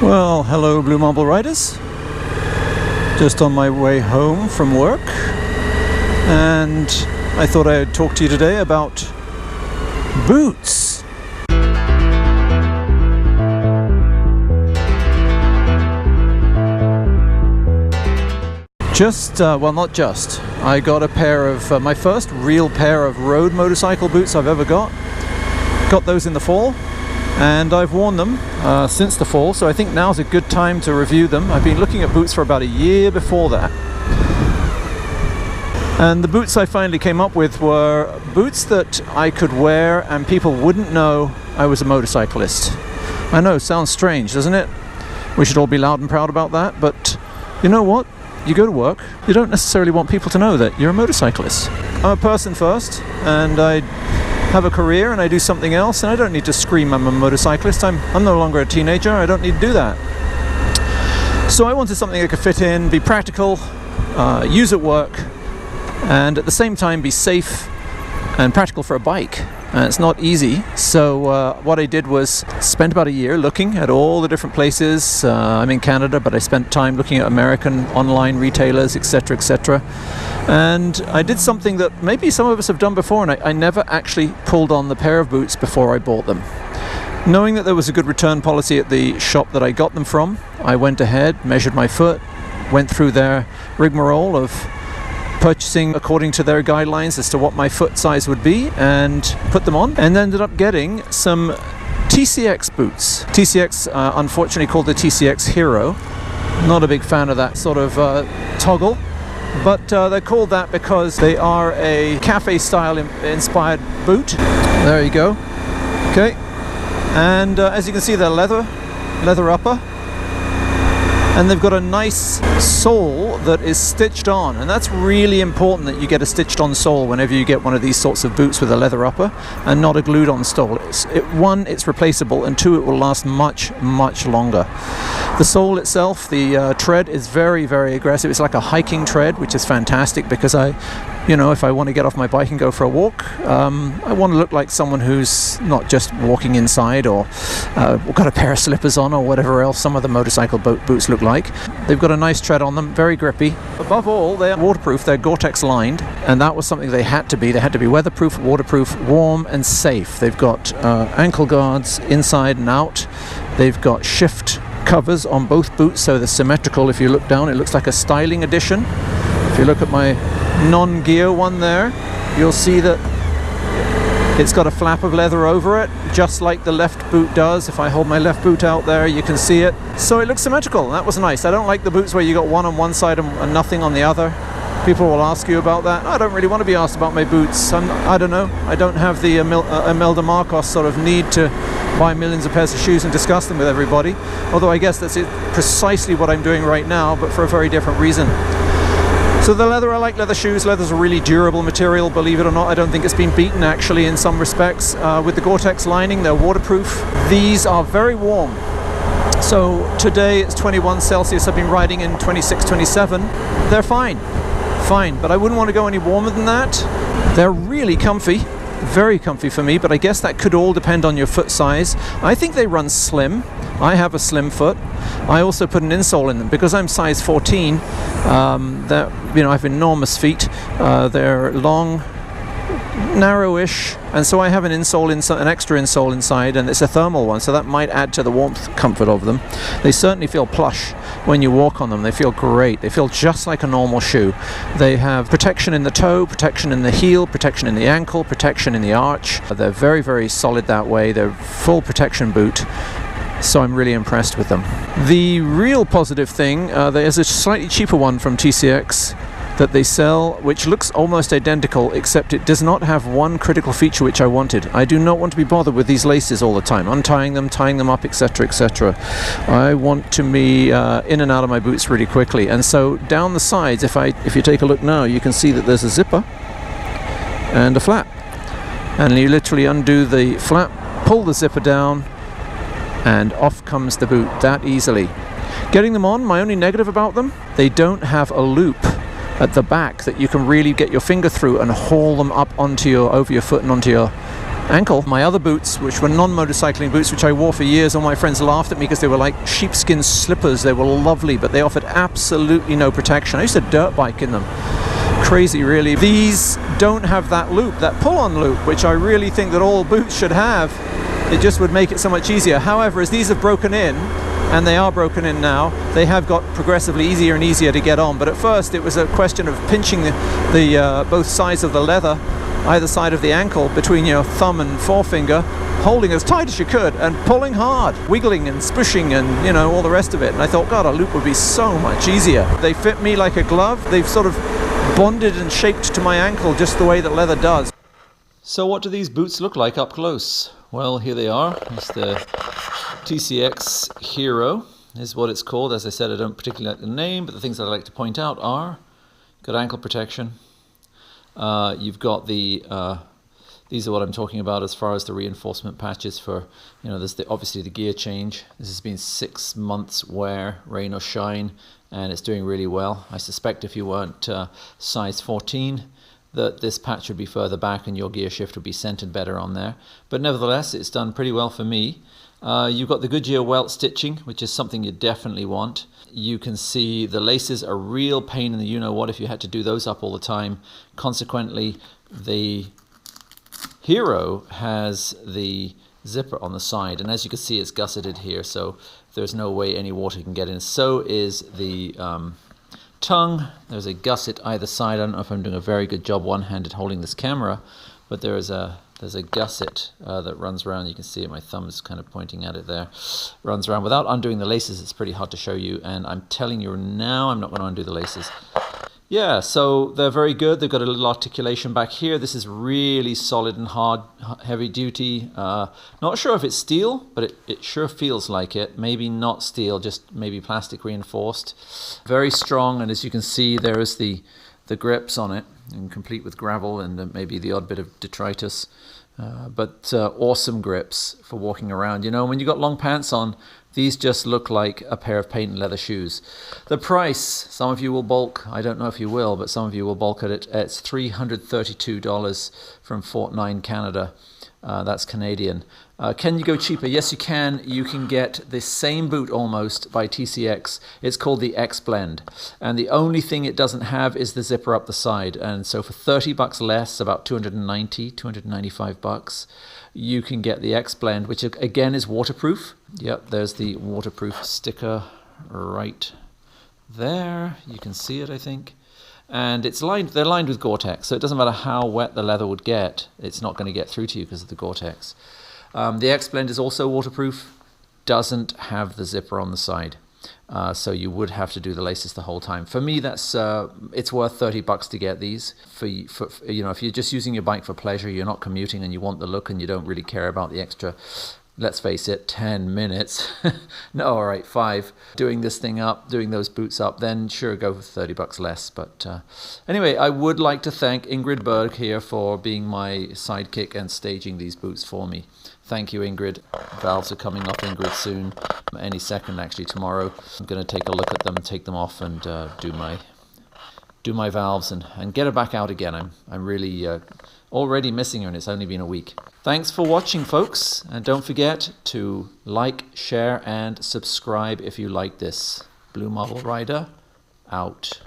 Well, hello Blue Marble Riders. Just on my way home from work, and I thought I'd talk to you today about boots. Well, not just. I got a pair of, my first real pair of road motorcycle boots I've ever got. Got those in the fall, and I've worn them since the fall, so I think now's a good time to review them. I've been looking at boots for about a year before that. And the boots I finally came up with were boots that I could wear and people wouldn't know I was a motorcyclist. I know, sounds strange, doesn't it? We should all be loud and proud about that, but you know what? You go to work, you don't necessarily want people to know that you're a motorcyclist. I'm a person first, and I have a career and I do something else, and I don't need to scream I'm a motorcyclist. I'm no longer a teenager, I don't need to do that. So I wanted something that could fit in, be practical, use at work, and at the same time be safe and practical for a bike. It's not easy, so what I did was spend about a year looking at all the different places. I'm in Canada, but I spent time looking at American online retailers, etc., etc. And I did something that maybe some of us have done before, and I never actually pulled on the pair of boots before I bought them. Knowing that there was a good return policy at the shop that I got them from, I went ahead, measured my foot, went through their rigmarole of purchasing according to their guidelines as to what my foot size would be, and put them on, and ended up getting some TCX boots. TCX, unfortunately called the TCX Hero. Not a big fan of that sort of toggle, but they're called that because they are a cafe style inspired boot. There you go. Okay, and as you can see, they're leather upper, and they've got a nice sole that is stitched on, and that's really important that you get a stitched on sole whenever you get one of these sorts of boots with a leather upper and not a glued on sole. One, it's replaceable, and two, it will last much longer. The sole itself, the tread is very aggressive. It's like a hiking tread, which is fantastic because if I want to get off my bike and go for a walk, I want to look like someone who's not just walking inside or got a pair of slippers on or whatever else some of the motorcycle boots look like. They've got a nice tread on them, very grippy. Above all, they're waterproof, they're Gore-Tex lined, and that was something they had to be. They had to be weatherproof, waterproof, warm and safe. They've got ankle guards inside and out. They've got shift covers on both boots, so they're symmetrical. If you look down, it looks like a styling edition. If you look at my non-gear one there, you'll see that it's got a flap of leather over it, just like the left boot does. If I hold my left boot out there, you can see it. So it looks symmetrical. That was nice. I don't like the boots where you got one on one side and nothing on the other. People will ask you about that. I don't really want to be asked about my boots. I don't know. I don't have the Imelda Marcos sort of need to buy millions of pairs of shoes and discuss them with everybody. Although I guess that's precisely what I'm doing right now, but for a very different reason. So the leather, I like leather shoes. Leather's a really durable material, believe it or not. I don't think it's been beaten actually in some respects. With the Gore-Tex lining, they're waterproof. These are very warm. So today it's 21 Celsius. I've been riding in 26, 27. They're fine, but I wouldn't want to go any warmer than that. They're really comfy, very comfy for me, but I guess that could all depend on your foot size. I think they run slim. I have a slim foot. I also put an insole in them because I'm size 14. I have enormous feet. They're long, narrowish, and so I have an extra insole inside, and it's a thermal one, so that might add to the warmth comfort of them. They certainly feel plush when you walk on them. They feel great. They feel just like a normal shoe. They have protection in the toe, protection in the heel, protection in the ankle, protection in the arch. They're very solid that way. They're full protection boot. So I'm really impressed with them. The real positive thing, there's a slightly cheaper one from TCX that they sell, which looks almost identical, except it does not have one critical feature which I wanted. I do not want to be bothered with these laces all the time, untying them, tying them up, etc., etc. I want to be in and out of my boots really quickly, and so down the sides, if you take a look now, you can see that there's a zipper and a flap, and you literally undo the flap, pull the zipper down, and off comes the boot that easily. Getting them on, my only negative about them, they don't have a loop at the back that you can really get your finger through and haul them up over your foot and onto your ankle. My other boots, which were non-motorcycling boots, which I wore for years, all my friends laughed at me because they were like sheepskin slippers. They were lovely, but they offered absolutely no protection. I used to dirt bike in them. Crazy, really. These don't have that loop, that pull-on loop, which I really think that all boots should have. It just would make it so much easier. However, as these have broken in, and they are broken in now, they have got progressively easier and easier to get on. But at first it was a question of pinching the both sides of the leather, either side of the ankle, between your thumb and forefinger, holding as tight as you could and pulling hard, wiggling and spushing and, you know, all the rest of it. And I thought, God, a loop would be so much easier. They fit me like a glove. They've sort of bonded and shaped to my ankle just the way that leather does. So what do these boots look like up close? Well, here they are. It's the TCX Hero is what it's called. As I said, I don't particularly like the name, but the things that I like to point out are, got ankle protection. You've got the, these are what I'm talking about as far as the reinforcement patches for, you know, there's obviously the gear change. This has been 6 months wear, rain or shine, and it's doing really well. I suspect if you weren't size 14, that this patch would be further back and your gear shift would be centered better on there. But nevertheless, it's done pretty well for me. You've got the Goodyear welt stitching, which is something you definitely want. You can see the laces are a real pain in the you-know-what if you had to do those up all the time. Consequently, the Hero has the zipper on the side, and as you can see, it's gusseted here, so there's no way any water can get in. So is the tongue. There's a gusset either side. I don't know if I'm doing a very good job one-handed holding this camera, but there's a gusset that runs around. You can see it, my thumb is kind of pointing at it there. Runs around. Without undoing the laces, it's pretty hard to show you, and I'm telling you now, I'm not going to undo the laces. Yeah, so they're very good. They've got a little articulation back here. This is really solid and hard, heavy duty. Not sure if it's steel, but it sure feels like it. Maybe not steel, just maybe plastic reinforced. Very strong, and as you can see, there is the grips on it, and complete with gravel and maybe the odd bit of detritus. But awesome grips for walking around. You know, when you got long pants on, these just look like a pair of patent leather shoes. The price, some of you will balk. I don't know if you will, but some of you will balk at it. It's $332 from Fort 9, Canada. That's Canadian. Can you go cheaper? Yes, you can. You can get the same boot almost by TCX. It's called the X Blend. And the only thing it doesn't have is the zipper up the side. And so for $30 less, about $295, you can get the X Blend, which again is waterproof. Yep, there's the waterproof sticker right there. You can see it, I think. And they're lined with Gore-Tex, so it doesn't matter how wet the leather would get, it's not going to get through to you because of the Gore-Tex. The X Blend is also waterproof, doesn't have the zipper on the side, so you would have to do the laces the whole time. For me, that's it's worth $30 to get these. For you know, if you're just using your bike for pleasure, you're not commuting, and you want the look, and you don't really care about the extra. Let's face it, 10 minutes, no, all right, 5, doing this thing up, doing those boots up, then sure, go for $30 less. But anyway, I would like to thank Ingrid Berg here for being my sidekick and staging these boots for me. Thank you, Ingrid. Valves are coming off, Ingrid, soon, any second, actually, tomorrow. I'm going to take a look at them, take them off, and do my valves and get her back out again. I'm really already missing her, and it's only been a week. Thanks for watching, folks, and don't forget to like, share, and subscribe if you like this. BlueMarbleRider out.